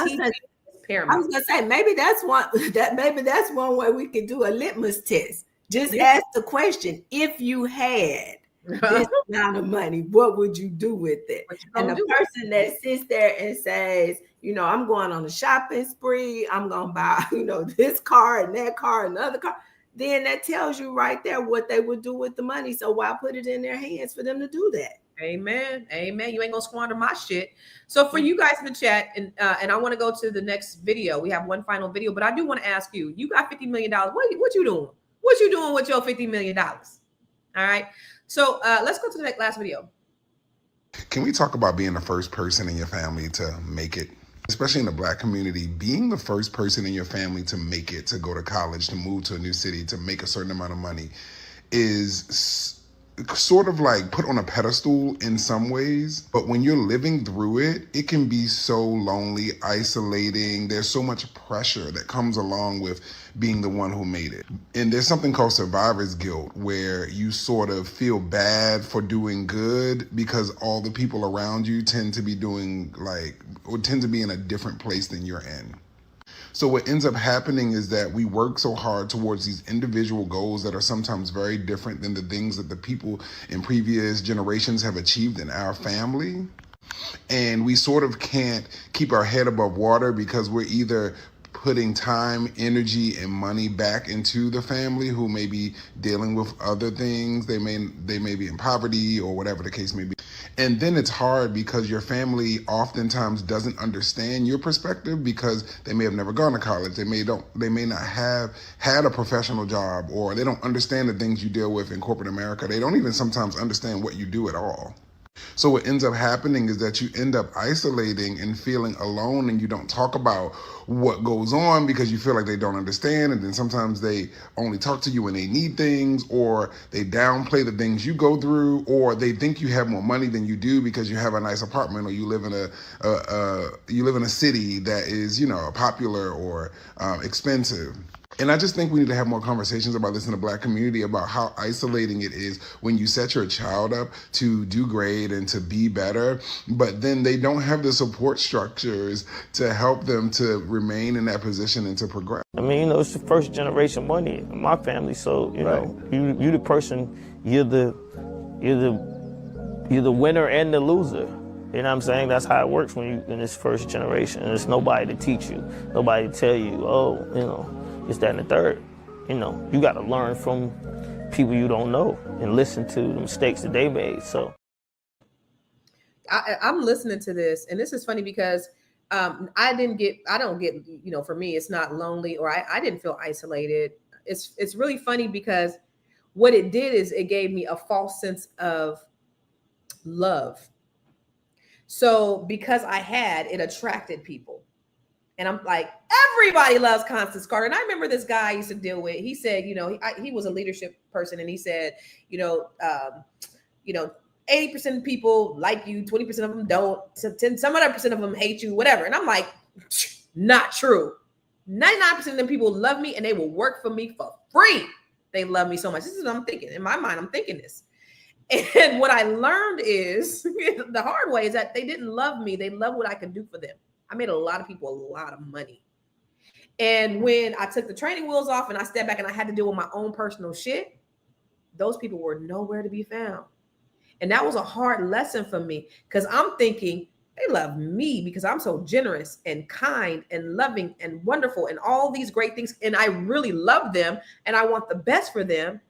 teaching is paramount. I was gonna say maybe that's one way we could do a litmus test. Just ask the question: if you had this amount of money, what would you do with it? And the person that sits there and says, I'm going on a shopping spree, I'm gonna buy, this car and that car and another car, then that tells you right there what they would do with the money. So why put it in their hands for them to do that? Amen. Amen. You ain't gonna squander my shit. So for you guys in the chat, and I want to go to the next video. We have one final video, but I do want to ask you, you got $50 million. What you doing? What you doing with your $50 million? All right. So let's go to the last video. Can we talk about being the first person in your family to make it? Especially in the Black community, being the first person in your family to make it, to go to college, to move to a new city, to make a certain amount of money is sort of like put on a pedestal in some ways, but when you're living through it, it can be so lonely, isolating. There's so much pressure that comes along with being the one who made it. And there's something called survivor's guilt, where you sort of feel bad for doing good because all the people around you tend to be doing tend to be in a different place than you're in. So what ends up happening is that we work so hard towards these individual goals that are sometimes very different than the things that the people in previous generations have achieved in our family. And we sort of can't keep our head above water because we're either putting time, energy, and money back into the family who may be dealing with other things. They may be in poverty or whatever the case may be. And then it's hard because your family oftentimes doesn't understand your perspective because they may have never gone to college. They may not have had a professional job, or they don't understand the things you deal with in corporate America. They don't even sometimes understand what you do at all. So what ends up happening is that you end up isolating and feeling alone, and you don't talk about what goes on because you feel like they don't understand. And then sometimes they only talk to you when they need things, or they downplay the things you go through, or they think you have more money than you do because you have a nice apartment, or you live in a city that is, popular or expensive. And I just think we need to have more conversations about this in the Black community, about how isolating it is when you set your child up to do great and to be better, but then they don't have the support structures to help them to remain in that position and to progress. I mean, it's the first generation money in my family, so you the person, you're the winner and the loser. You know what I'm saying? That's how it works when you in this first generation. There's nobody to teach you, nobody to tell you, it's that and the third. You got to learn from people you don't know and listen to the mistakes that they made. So I'm listening to this, and this is funny because I don't get, for me, it's not lonely, or I didn't feel isolated. It's really funny because what it did is it gave me a false sense of love. So because it attracted people. And I'm like, everybody loves Constance Carter. And I remember this guy I used to deal with. He said, he was a leadership person, and he said, 80% of people like you, 20% of them don't, some other percent of them hate you, whatever. And I'm like, not true. 99% of them people love me, and they will work for me for free. They love me so much. This is what I'm thinking. In my mind, I'm thinking this. And what I learned is the hard way is that they didn't love me. They loved what I could do for them. I made a lot of people a lot of money. And when I took the training wheels off and I stepped back and I had to deal with my own personal shit, those people were nowhere to be found. And that was a hard lesson for me, because I'm thinking they love me because I'm so generous and kind and loving and wonderful and all these great things. And I really love them and I want the best for them.